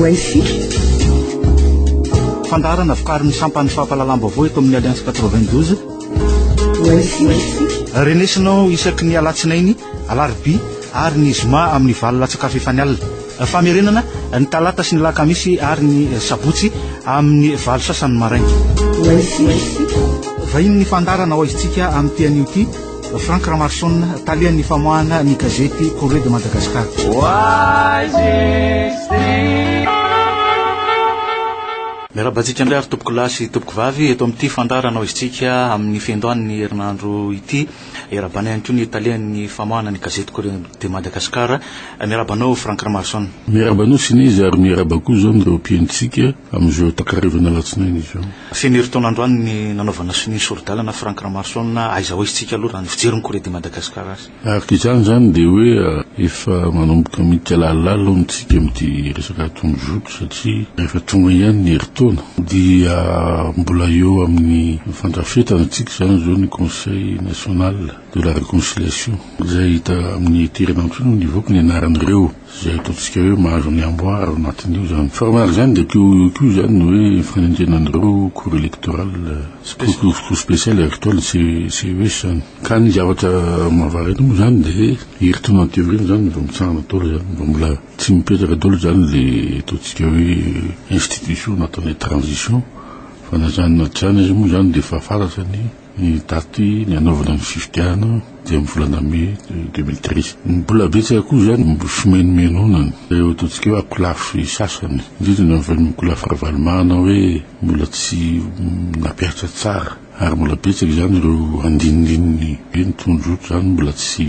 Wifi. Fandarana vokarin'ny sampany fampahalalam-baovao eto amin'ny Alliance 92. Wifi. Renesinao isaky ny alatsinainy, alarobia ary ny zoma amin'ny valo latsakafo efa ny alina. Famerenana ny talata sy ny lakamisy ary ny sabotsy amin'ny valo sasany maraina. Wifi. Vahiny ny fandarana ho izitsika amin'ny tean'io ty Frank Ramarson talian'ny famoahana ny gazety Corriere de Madagascar. Miarabantsika indray ary tompoko lahy sy tompoko vavy eto amin'ity fandarana ho izitsika amin'ny fiandohan'ny herinandro ity. Miarabana ihany koa ny talian'ny famoahana ny gazety Corriere de Madagascar. Miarabanao Frank Ramarson. Miarabanao Sinizy ary miarabako zao ny rompiantsika amin'izao takarivana alatsinainy izao. Fian'eritona androany ny nanaovana sy ny sorodalana Frank Ramarson aiza ho izitsika aloha raha ny fijeriny Corriere de Madagascar azy. Araka izany zany dia hoe efa manomboka mity alalala amintsika amin'ity resaka tombozoto satria rehefa tonga ihany ny heritaona dia mbola eo amin'ny fandrafetana antsika zany zao ny Conseil national de la réconciliation izay hita amin'ny herinandro no nivoaka ny anaran'ireo izay ataontsika hoe mahazo ny amboara ao anatin'io zany. Fa manaraka zany dia keo zany no hoe fanenjenan'ireo cour électoral cour spécial électoral CES zany. Ka ny zavatra mahavarina moa zany dia heritaona teo zany vao mitsangana daholo zany vao mbola tsy mipetraka daholo zany le ataontsika hoe institution nataon'ny transition fa nazanona zany izy moa zany dia efa fantatrany ny daty ny anaovana ny fifidiana dia amin'ny volana mai 2013. Mbola betsaka koa zany fimenomenoana eo ataontsika hoe akolafy sasany indrindra ny mikolafy ravalimana hoe mbola tsy napiatra tsara ary mbola betsaka zany ireo andinindininy ny tondroto zany mbola tsy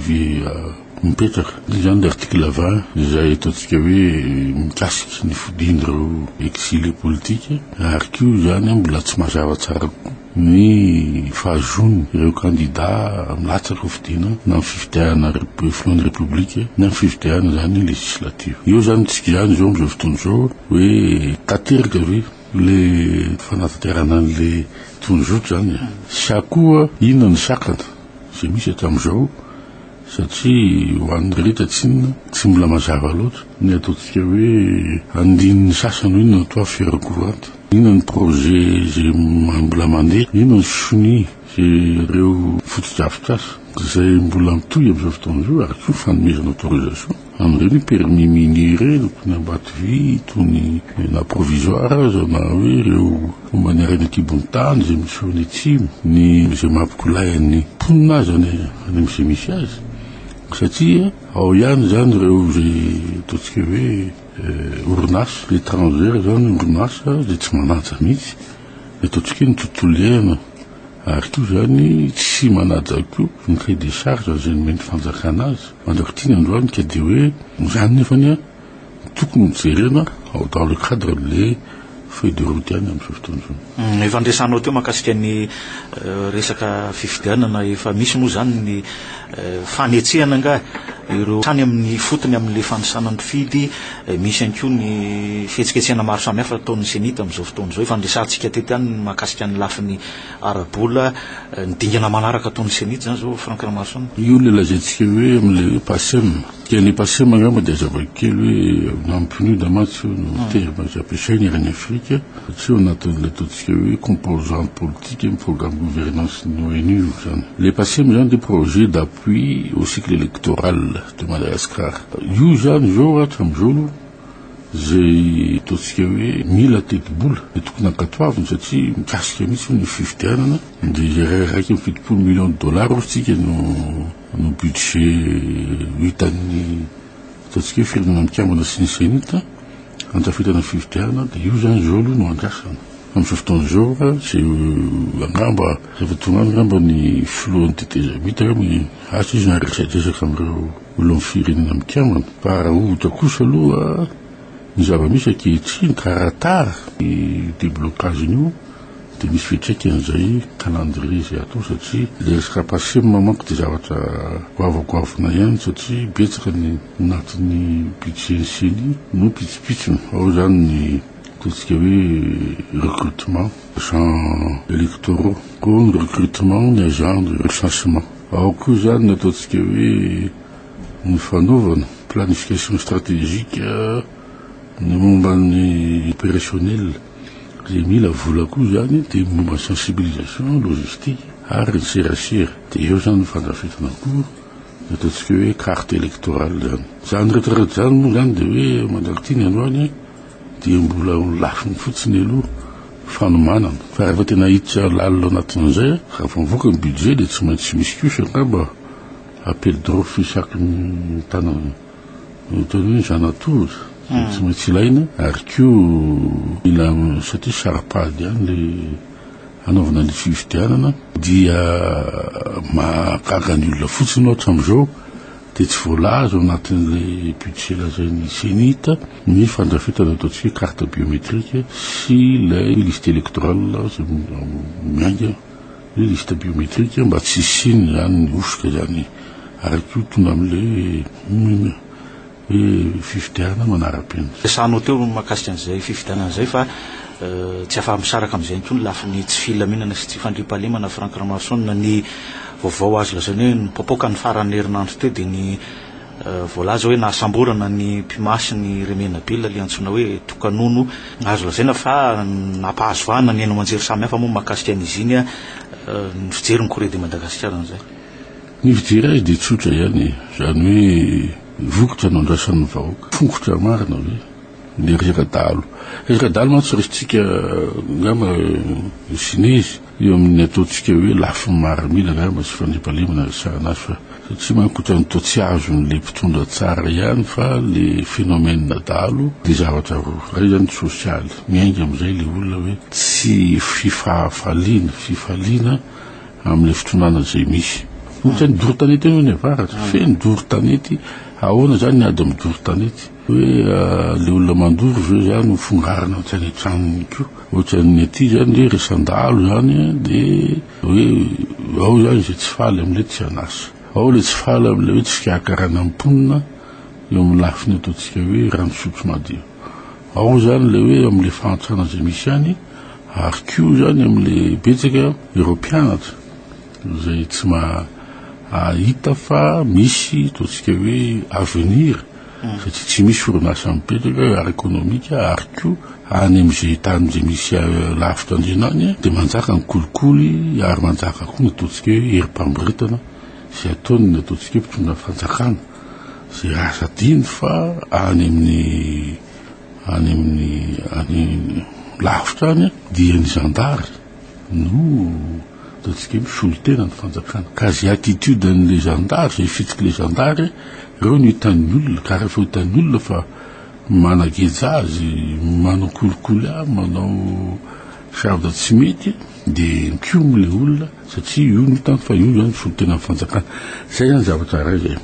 mipetraka zany l'article 20 izay ataontsika hoe mikasiky ny fidin'ireo exilé politique ary koa zany mbola tsy mazava tsara ny fahazony ireo candidat milatsaka ho fidina na fifidiana filohan'ny république na fifidiana zany législative. Io zany tsika zany zao am'izao fotoana zao hoe taterika ve le fanatanterana an'le tondrozoto zany sa koa inona ny sakana zay misy hatramin'izao satria ho an'ny rehetra tsy mbola mazava loatra ny ataontsika hoe andininy sasany inona ny toa fiarakoranty inona ny projet zay mbola mandeha inona ny soni zay ireo fotodrafitrasa zay mbola mitohy amin'izao fotoana zao ary koa fanomezana autorisation amin'ireny permis minier reny tony ambato vy tony na provisoire zao na hoe ireo maniarany atibony tany zay misy ny atsimo ny zay mampikolaian'ny ponina zany any amin'izay misy azy satria ao ihany zany ireo zay ataontsika hoe orinasa l'étranger zany orinasa zay tsy manaja mihitsy ataontsika ny tontolo iaina ary koa zany tsy manaja koa ny cahier des charges zay nomeny fanjakana azy mandrakitiany androany ka dia hoe zany nefany tokony mijerena ao dans le cadre le feuille de route any amin'izao fotoana zao. Efa andresanao teo mahakasika ny resaka fifidianana efa misy moa zany ny fanetsehana nga ireo trany amin'ny fotony amin'le fandisana ny fidy misy ihany koa ny fihetsiketsehana maro samihafa ataon'ny senita amin'izao fotoana zao efa andresantsika teto any mahakasika ny lafiny arabola ny dingana manaraka ataon'ny senita zany zao Frank Ramarson. Io le lazaintsika hoe amin'le PASEM ny PASEM angamba dia zavakely hoe nampinu damatso no terme zay ampiasainy any Afrika satria anatin'le ataontsika hoe composante politique amin'ny programme gouvernance ny ONU zany. Le PASEM zany des projets d'appui au cycle électoral de Madagascar. Io zany zao hatramin'izao zay ataontsika hoe mila teti-bola dia tokony ankatoaviny satria mikasika mihitsy ny fifidianana dia zay raiky amin'ny fitopolo millions de dollars ohatsika no budget hitan'ny ataontsika hoe firenena mikambana sy ny senita antafitana fifidianana dia io zany zao aloha no andrasana amin'izao fotoana zao zay angamba rehefa tonga any angamba ny filohan'ny tetezamita asa izy naresadresaka amin'ireo olo amin'ny firenena mikambana fa raha ohatra kosa aloha ny zava-misy ankehitriny karatara ny déblocage-n'io dia misy fitraikany calendrier zay atao satria le resaka PASEM manko dia zavatra goavagoavina ihany satria betsaka ny anatin'ny budget ny seny no pitsipitsiny ao zany ny ataontsika hoe recrutement agents électoraux koa ny recrutement ny agent de recensement ao koa zany ataontsika hoe ny fanaovana planification stratégique ny momba ny opérationnel zay mila vola koa zany de momba sensibilisation logistique ary ny serasera de eo zany ny fandrafetana koa ataontsika hoe carte électorale zany rehetrarehetra zany moa zany de hoe mandrakitiny androany dia mbola lafiny fotsiny aloha fanomanana fa rehefa tena hiditra lalina anatin'izay raha fa mivoaka ny budget de tsy maintsy misy kosa angamba appel d'offre isaky ny tanana tony hoe zanatory tsy maintsy ilaina ary koa mila satria sarapady ihany le anaovana ny fifidianana dia mahagaga ny olona fotsiny ohatra am'izao de tsy voalaza anatin'le budget lazain'ny senita ny fandrafetana ataontsika hoe carte biométrique sy lay liste électorale zay mianga le liste biométrique mba tsy siny zany ny osoka zany ary koa tonga am'le fifidianana manara-pena sanao teo mahakasika an'izay fifidianana zay fa tsy afa misaraka am'izay koa ny lafiny tsy filaminana sy tsy fandripahalemana Franck Ramanson ny vaovao azo lazainy hoe nipopoka ny farany herinandro teo de ny voalaza hoe nahasamborana ny mpimasy ny remena bela le antsona hoe tokanono azo lazaina fa nampahazoana ny eno manjery samy hafa moa mahakasika an'izy iny ny fijery ny Corée de Madagascar an'izay ny fijery azy de tsotra ihany zany hoe vokotra no andrasan'ny vahoaka fongotra marina hoe le resaka dalo mantsy resitsika ngamba sinezy eo amin'ny ataontsika hoe lafiny maramila ngamba sy fandripahalemana resahanazy fa satria mankotra ny toa tsy azon'le mpitondra tsara ihany fa le phénomène dalo de zavatra ray zany sosialy miainga am'izay le olona hoe tsy fifaliana am'le fitondrana zay misy ohatra ny doro-tanety eo ny avaratra feny doro-tanety ahoana zany ny ady amin'ny doro-tanety hoe le olona mandoro zao zany ho fongarina ohatrany tranony ko ohatrany aty zany hoe resan-dalo zany de hoe ao zany zay tsy faly am'le tsy anasa ao le tsy faly am'le hoe tsy fikakarana amponina eo amin'ny lafiny ataontsika hoe ranosotro madio ao zany le hoe am'le fahantrana zay misy any ary ko zany am'le betsaka europianatra zay tsy hita fa misy ataontsika hoe avenir satria tsy misy orinasa mipetraka ara économique ary ko any am'izay tany zay misy lavitra andrinany de manjaka ny kolikoly ary manjaka koa ny ataontsika hoe herim-pamboritana zay ataony ny ataontsika hoe mpitondra fanjakana zay rasa diny fa any amin'ny lavitra any dia ny zandary no ataontsika hoe solotena ny fanjakana ka zay attitude an'le zandary zay fitsiky le zandary reo no hitan'ny olona ka rehefa hitan'ny olona fa manageja azy manao kolikoly manao sarda tsy mety de mikomy le olona satria io no hitany fa io zany solotena ny fanjakana zay zany zavatra ray zay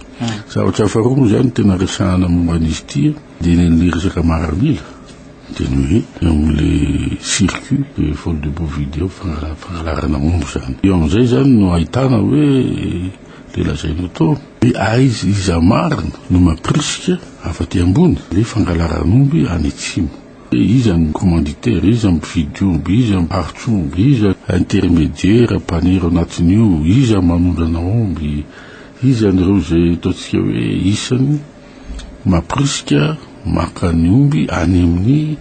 zavatra faharoa zany tena resahana momba an'izy ity de le resaka maramila de ny hoe am'le circuit de vol de beau vidéo fangalarana mombo zany eo am'izay zany no ahitana hoe le lazaina tao hoe aizy iza marina no mampirisika afaty ambony le fangalaran'omby any atsimo iza ny commanditaire iza mividy omby iza miparitsy omby iza intermédiaire mpanero anatin'io iza manondrana omby iza nyreo zay ataontsika hoe isany mampirisika maka ny omby any amin'ny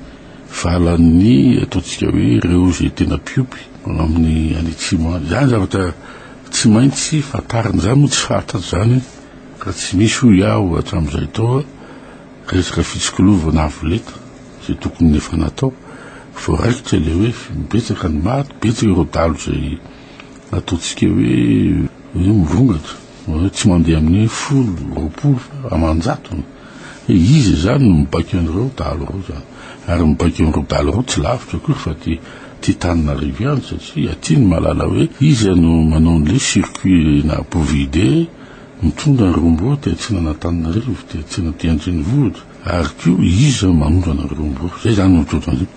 valan'ny ataontsika hoe reo zay tena piopy amin'ny any atsimo any zany zavatra tsy maintsy fatarina zany moa tsy fantatra zany ka tsy misy ho iaho hatram'izay tao resaka fitsikilovana avoleta zay tokony nefa natao voaraikitra le hoe mibetsaka ny maty betsaka ireo dalo zay ataontsika hoe mivongatra tsy mandeha amin'ny folo roapolo fa amanjatony izy zany no mibaiko an'ireo dalo reo zany ary mibaiko an'ireo dalo reo tsy lavitra koa fa ty tanina riviany satria aty ny malala hoe izy no manao n'le circuit na Bovidé mitondra ny rombo ty atsina natanina rivo ty atsina ty andriny vohitra ary ko izy manondrana rombo zay zany mitrotro an'izay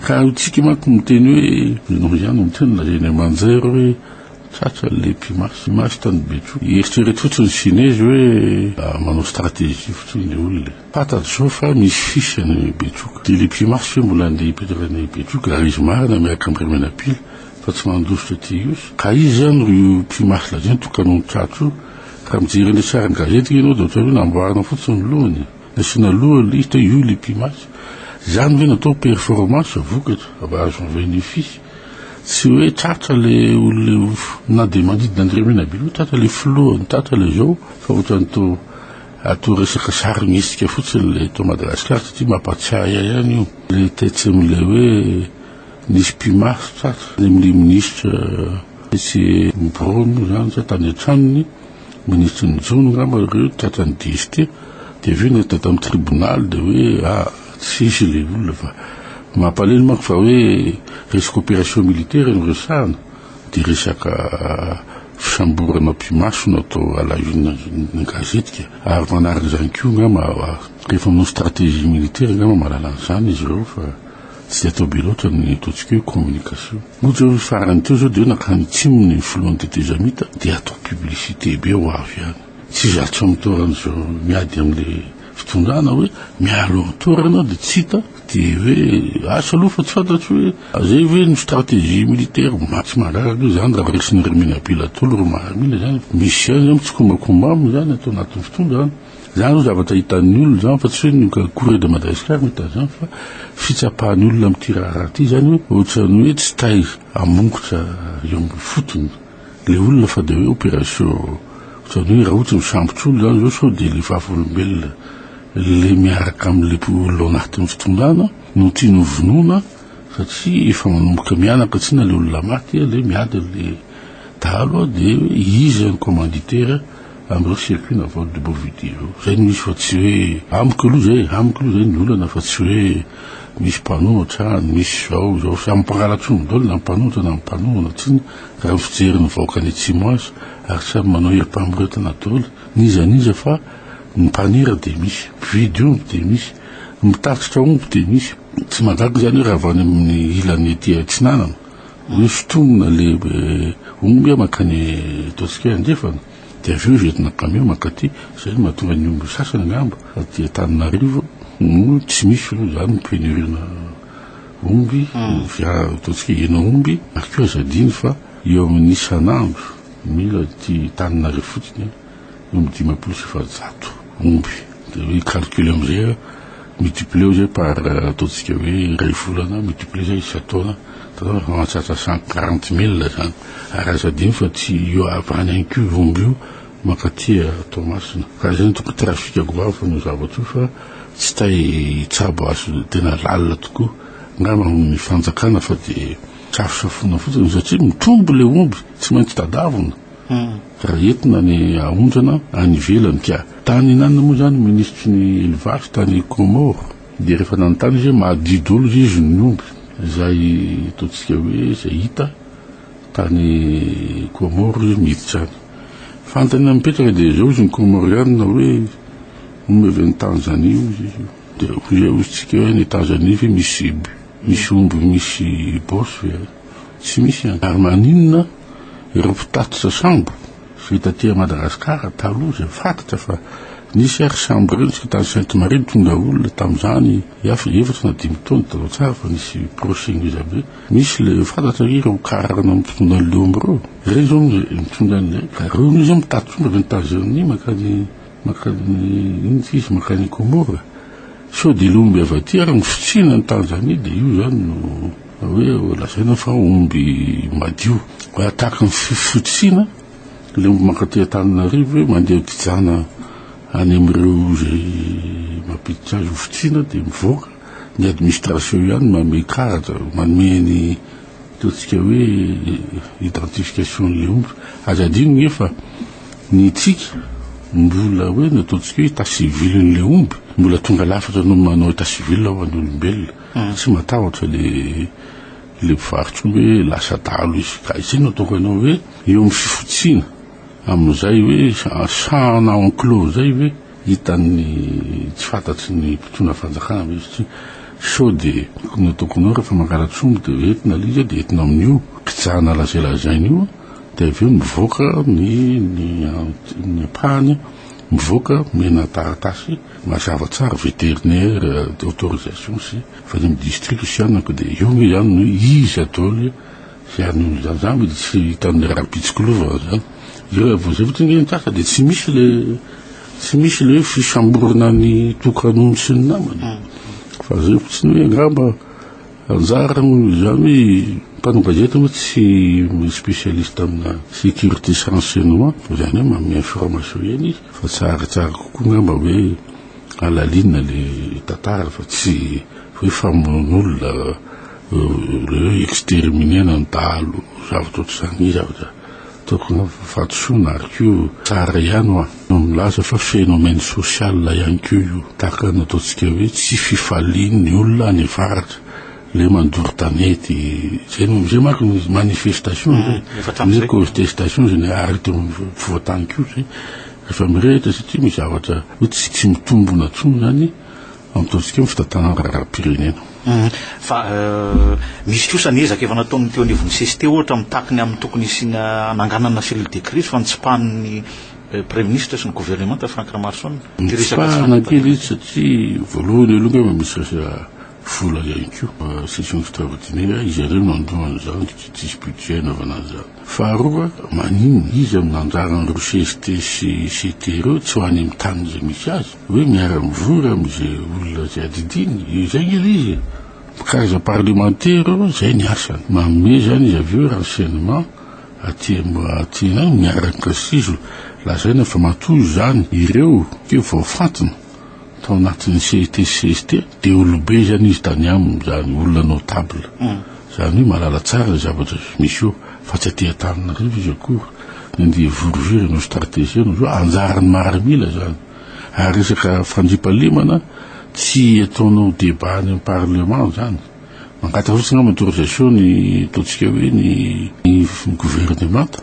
ka tsika manko miteny hoe no zany miteny lazany amanjero hoe tratra le mpimasy tany Betroka eritrereto fotsiny sinezy hoe manao stratégie fotsiny le olona fantatra zao fa misy fisany Betroka de le mpimasy hoe mbola andeha hipetraka Betroka ary izy marina miaraka amin'ny remenapila fa tsy mandositra ty iosy ka izy zany ro mpimasy lazany tokanono tratro ka mijery le sarany gazety ianao de ohatrany hoe namboarina fotsiny lohany nasina lohany izy io le mpimasy zany hoe natao performance vokatra azo bénéfice tsy hoe tratra le olona na de manodidina andremena be tratra le floany tratra le zao fa ohatrany atao resaka sarimesika fotsiny le to Madagasikara satria mampatsiahy ihany io le tetsy am'le hoe nisy pimasy tratra le ministre sy Brono zany sa tany antranony ministre Njono ngamba reo tratra ny DST de aveo nata tamin'ny tribunal de hoe tsisy le olona fa mampalelo manko fa hoe resaka opération militaire no resahana de resaka fisamborana pimaso natao alahina ny gazetika ary manaraka zany koa ngamba rehefa manao stratégie militaire ngamba mahalala an'izany izy reo fa tsy atao be loatra ny ataontsika hoe communication ohatra farany teo zao de hoe nakany tsimony floany tetezamita de atao publicité be ho avy ihany tsy zatra mitorana miady am'le fitondrana hoe mialo torana de tsy hita de hoe asa aloha fa tsy fantatry hoe zay hoe ny stratégie militaire tsy manaraka io zany raha resiny remena bila tolo ro mahamina zany misy ihany zany tsy kombakombamy zany atao anatin'ny fitondrana zany ho zavatra hitan'ny olona zany fa tsy hoe ny Courrier de Madagascar mita zany fa fitsapahan'ny olona am'ty raha ty zany hoe ohatrany hoe tsy tay amongotra eo amin'ny fotony le olona fa de hoe opération ohatrany hoe raha ohatra misambotra olo zany zao sao de le vavolombelona le miaraka am'le olo anatin'ny fitondrana no tiano vonoina satria efa manomboka mianaka tsy na le olona maty le miady le talo de izy ny commanditaire am'ireo circuit naval de Beauvity zay misy fa tsy hoe amiko aloha zay ny olana fa tsy hoe misy mpanoatra misy zao fa am'mpangalatsy midolona mpanoatra na mpanoana tsiny raha fijeriny vahoaka ny Tsimoasy ary samy manao herim-pamoretana daholo niza fa ny mpanira de misy mpividy omby de misy mitatitra omby de misy tsy magaga zany hoe raha avany amin'ny ilany ety Atsinanana hoe fitomina le omby makany ataontsika andefana de aveo zentina camion makaty zay mahatonga ny omby sasany ngamba aty Antananarivo tsy misy aloha zany pénurina omby ataontsika hena omby ary koa azadiny fa eo amin'ny isan'andro mila ty Antananarivo fotsiny eo amin'ny 500 omby de hoe calcule am'izay multiplier zay par ataontsika hoe ray volana multiplier zay isataona mahatratra 140,000 zany ary azadiny fa tsy eo avany any ko omby io makaty Toamasina ka zany toko trafika goava fa no zavatra io fa tsy tay tsabo azo tena lalina tokoa ngamba ny fanjakana fa de tsafosafona fotsiny satria mitombo le omby tsy maintsy tadavina raha entina ny aondrana any ivelany ka tany nanana moa zany ministre ny élevage tany Comore de rehefa nanontany izy mahadidy olo izy ny omby zay ataontsika hoe zay hita tany Comore izy miditra any fantany mipetraka de zao izy ny Comoriana hoe omby avy ny Tanzanie izy de zay ozytsika hoe ny Tanzanie fe misy omby misy bosy tsy misy any ary maninona ireo mpitatitra sambo zay taty Madagasikara taloha zay fantatra fa nisy ary sambo reo tsika tany Sainte-Marie tonga olona tam'izany efatra na 5 taona taloha tsara fa nisy procès ngizabe misy le fantatra ireo karana mitondra le omby reo zao mitondra an'ilay ka reo izy mitatitra omby avy ny Tanzanie makany Comore sao de le omby avy aty ary mifitsina ny Tanzanie de io zany no hoe lasaina fa omby madio hoe ataka ny fifitsina le omby makaty Antananarivo hoe mandeha tijana any am'ireo zay mampiditra azy ofitsina de mivoaka ny administration ihany manome karatra manome ny ataontsika hoe identification le omby azadiny nefa ny tsika mbola hoe nataontsika hoe état civil n'le omby mbola tonga lafatra no manao état civil ho an'ny olombelona tsy matahotra le mpivarotra hoe lasa talo izy ka izay no ataoko anao hoe eo amin'ny fifotsina amin'izay hoe sana enclos zay hoe hitan'ny tsy fantatry ny mpitondra fanjakana izy sao de nataoko anao rehefa mangalatsy omby de entina liza de entina amin'io pitsahana lazailazainy io de aveo mivoaka ny apahany mivoaka mena taratasy mazava tsara vétérinaire d'autorisation sy fa ny district sy anako de eo ny zany no izy ataony zany zany tsy hitan'ny rapitsiko lova zany io zay fotsiny ny tsasa de tsy misy le fisamborana ny tokanony sy ny namany fa zay fotsiny hoe angamba anjara zany mpanao gazety moa tsy spécialiste amina sécurité sy renseignement zany hoe manome information eny izy fa tsaratsara kokoa ngamba hoe alalinna le tantara fa tsy hoe famon'olona le exterminena nitalo zavatra ohatr'izany izy zavatra tokony fatosoana ary koa tsara ihany hoa no milaza fa phénomène social ihany koa io tahaka nataontsika hoe tsy fifalian'ny olona any avaratra le mandory tanety zay manko ny manifestation zay contestation zay ny arety voatany koa zay rehefa mirehitra satria misy zavatra hoe tsy mitombona tsony zany amitaontsika hoe fitantanana raharaham-pirenena fa misy kosa ny ezaka efa nataony teo anivon'ny CST ohatra mitakiny amin'ny tokony isina ananganana cellule de crise fa nitsipahany premier ministre sy ny gouvernement ta Franck Lamarson nitsipahana kely izy satria voalohany aloha misy resa vola ihany koa session extraordinaire izy ireo nandohany zany tsisy budget naovana zany faharoa maninona izy amin'ny anjarany ro CST sy CT reo tsy ho any amin'ny tany zay misy azy hoe miara-mivory amin'izay olona zay adidiny zay ngely izy karaza parlementaire zay ny asany manome zany izy avy eo renseignement aty miaraka sizo lazaina fa matoy zany ireo ke voafantina tao anatin'ny CST de olobe zany izy tany aminy zany olona notable zany hoe malala tsara zavatra misy eo fa tsy aty Antananarivo izy akory nandeha voroviry no stratégie no anjarany maramila zany ary resaka fandriampahalemana tsy ataonao débat any amin'ny parlement zany mankata fotsiny ngamba autorisation ny ataontsika hoe ny gouvernement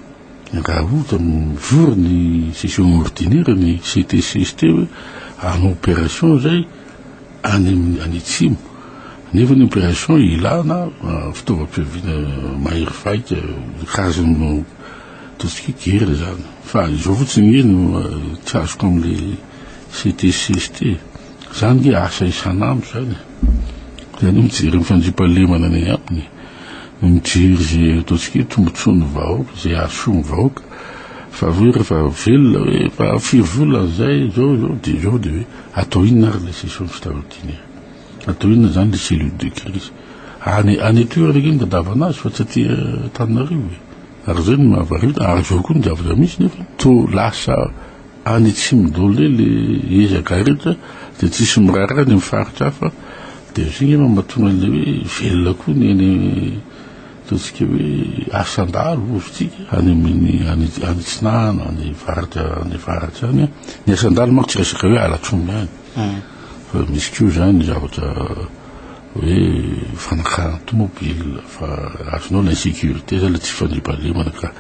raha ohatra mivory ny session ordinaire ny CST hoe en opération zay any atsimo nefa ny opération ilana fitaovam-piaviana mahery vaika karazany ataontsika guerre zany fa izao fotsiny no tsy azoko am'le CST zany ge asa isan'andro zany zany mijery mifandriampahalemana any aminy mijery zay ataontsika tombotsony vahoaka zay asomy vahoaka fa hoe rehefa velona hoe fa firy volana zay zao de hoe atao inona ary le session extraordinaire atao inona zany le cellule de crise any toerana iny dadavanazy fa tsy aty Antananarivo ary zay ny mahavarina ary zao koa ny zavatra misy nefa to lasa any atsimidole le ezaka rehetra de tsisy miraharaha ny mifaritra hafa de zay ngema mahatonga an'le hoe velona koa ny eny ataontsika hoe asandalo ozytsika any tsinana any varatra any ny asandalo manko tsy resaka hoe alatsomy any fa misy koa zany zavatra hoe fanakana tomobile fa azonao l'insécurité zay le tsy fandriampahalemana ka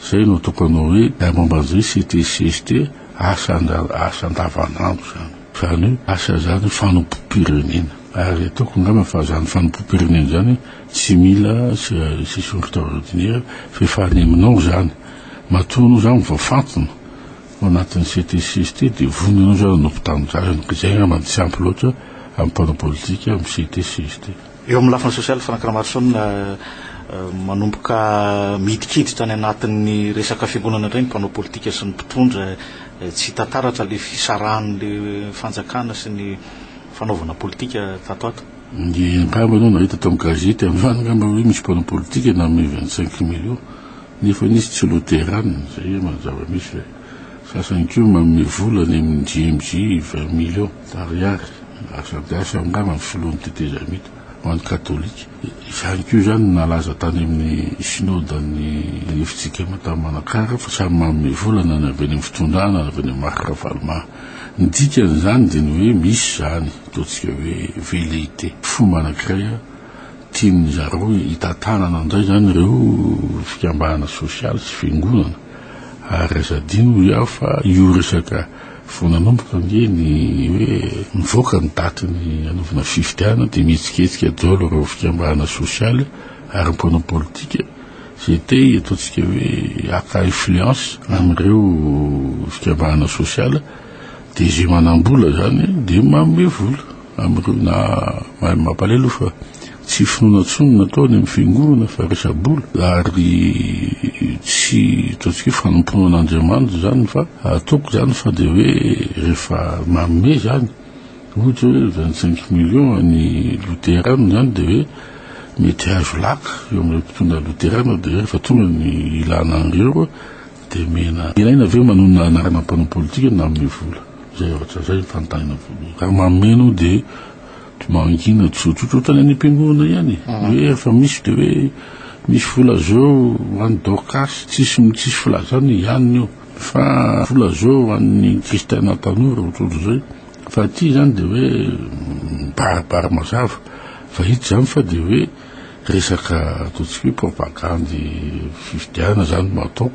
zay no tokanao hoe momban'izay CST asa andavanandro zany zany hoe asa zany fanompo-pirenena ary ataoko ngamba fa zany fanompo-pirenena zany tsy mila session extraordinaire fa efa any aminao zany matono zany voafantina ao anatin'ny CST de vononao zany nompotanindrazana ka zay ngamba tsy ampy loatra amin'ny mpanao politika amin'ny CST eo amin'ny lafina sosialy Franck Lamarson manomboka midikiditra any anatin'ny resaka fiangonana indray ny mpanao politika sy ny mpitondra tsy tantaratra le fisarahan'le fanjakana sy ny fanaovana politika tato ato ny angamba anao nahita tao amin'ny gazety am'izany angamba hoe misy mpanao politika nanome 25 millions nefa nisy tsy loterane zay mazava misy sasany koa manome volany amin'ny GMJ 20 millions d'ariary asa angamba amin'ny filohan'ny tetezamita ho an'ny katolika izany koa zany nalaza tany amin'ny synodany efitsikema tamin'ny Manakara fa samy manome volana na avy any amin'ny fitondrana na avy any amin'ny marika-valoma ny dikan'izany de ny hoe misy zany ataontsika hoe velléité fomba anankiray tiany zareo hitantanana indray zany ireo fikambahana sosialy sy fiangonana ary azadino iaho fa io resaka vonanomboka nge ny hoe mivoaka ny daty ny anaovana fifidiana de mihetsiketsika daholo ireo fikambahana sosialy ary mpanao politika zay te ataontsika hoe aka influence amin'ireo fikambahana sosialy de zay manambola zany de manome vola amin'ireo na mampalelo fa tsy finoana tsony nataony amin'ny fiangonana fa resabola ary tsy ataontsika hoe fanomponoan'Andriamanitra zany fa ataoko zany fa de hoe rehefa manome zany ohatra hoe 25 millions ny loterana zany de hoe mety azo laka eo amin'ireo mpitondra loterana de rehefa tonga ny ilana an'ireo de mena ilaina aveo manona anarana mpanao politika na amin'ny vola zay ohatra zay fantanina vola raha mameno de ty mangina tsotsotrotany any am-piangonana ihany hoe rehefa misy de hoe misy vola zao hoan'ny dorcas tsisy vola zany ihany io fa vola zao hoan'ny kristiana tanora ohatr'ohatro zay fa ty zany de hoe parapara mazava fa hity zany fa de hoe resaka ataontsika hoe propagandy fifidiana zany matao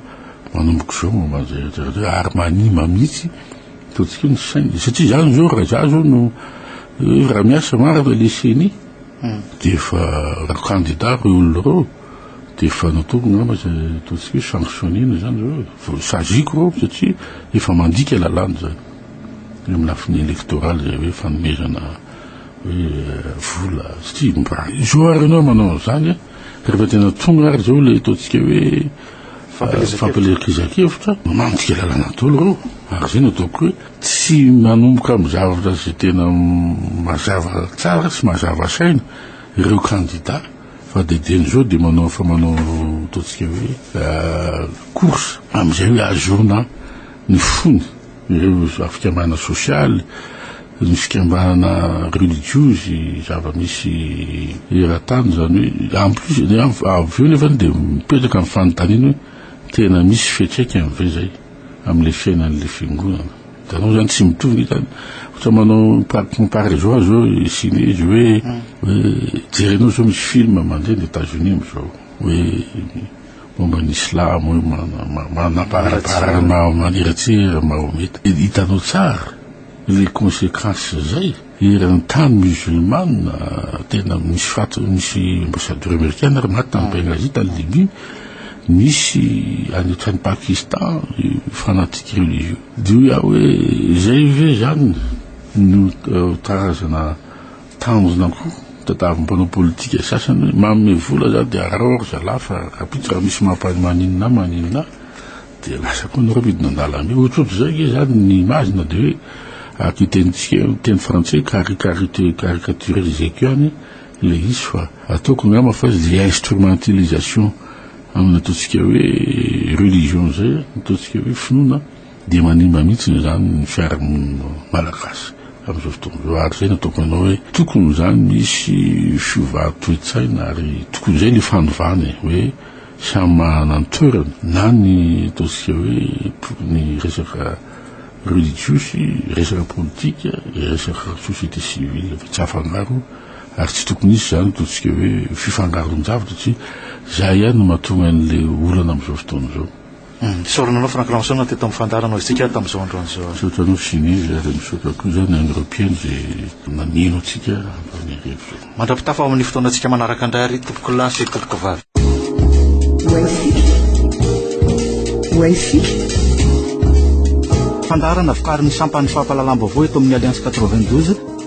manomboka zao mamanzay ary manima mihitsy ataontsika ny sainy satria zany zao raha za zao no raha miasa marina leseny de fa raha candidat reo olona reo de fa natao ngamba zay ataontsika hoe sanctionnena zany zao sagiko reo satria efa mandika lalàna zany amin'ny lafiny électorale zay hoe fanomezana hoe vola satria zao ary anao manao zany rehefa tena tonga ary zao le ataontsika hoe fampelezakevitra mandika lalàna tolo reo ary zay nataoko hoe tsy manomboka amin'ny zavatra zay tena mazava tsara sy mazava saina ireo candidat fa dedeny zao de manao fa manao ataontsika hoe course am'izay hoe azona ny fony ireo fikambana sosialy ny fikambana religiosy zava-misy eratany zany hoe en plus aveo nefa de mipetraka amin'ny fanontaniana hoe tena misy fiatraika am'vay zay am'le fiainan'le fiangonana danao zany tsy mitovy zany ohatra manao comparaison zao sine izy hoe jerenao zao misy film mandeha ny États-Unis am'izao hoe momba ny islam hoe manaparaparana maniratsira Mahometa hitanao tsara les conséquences zay eran'ny tany musulmane tena misy ambassadeur américain ary maty tany Benghazi tany Libye misy any Pakistan fanatique religieux de hoe zay ve zany no karazana tanjona koa tadavim-panao politika sasany hoe manome vola zany de arahoro zalafa rapitra raha misy maninina de lasa koa nareo midina andalame ohatrohatro zay zany ny imagina de hoe akitentsika teny français caricaturer any le izy fa ataoko ngamba fa de instrumentalisation amin'ny ataontsika hoe religion zay ataontsika hoe finoana de manimba mihitsy zany ny fiaramonina malagasy am'izao fotoana zao ary zay nataoko anao hoe tokony zany misy fiovahan-toe-tsaina ary tokony zay le fanovany hoe samy manana ny toerana na ny ataontsika hoe ny resaka religiosy resaka politika resaka société civile fa tsy afangaro ary tsy tokony isy zany ataontsika hoe fifangaron-javatra tsy zay ihany no mahatonga an'le olana am'izao fotoana zao sorananao Franck Lamasson teto amin'ny fandaranao isika tam'izao androan'izao sotanao sinisy ary misotra koa zany any européenne zay nanino atsika ampanerivo mandrapitafa amin'ny fotoanantsika manaraka indray ary tompoko lahy sy tompoko vavy fandarana vokariny sampany fampahalalam-baovao eto amin'ny Alliance 92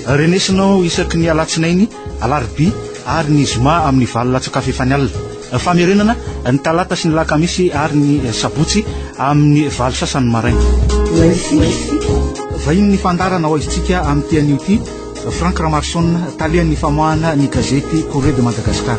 renesinao isaky ny alatsinainy alarobia ary ny zoma amin'ny valolatsakafo efa ny alina famerenana ny talata sy ny lakamisy ary ny sabotsy amin'ny valo sasany maraina vahiny ny fandarana ho izitsika amin'ny tian'io ty Franck Lamasson talian'ny famoahana ny gazety Corée de Madagascar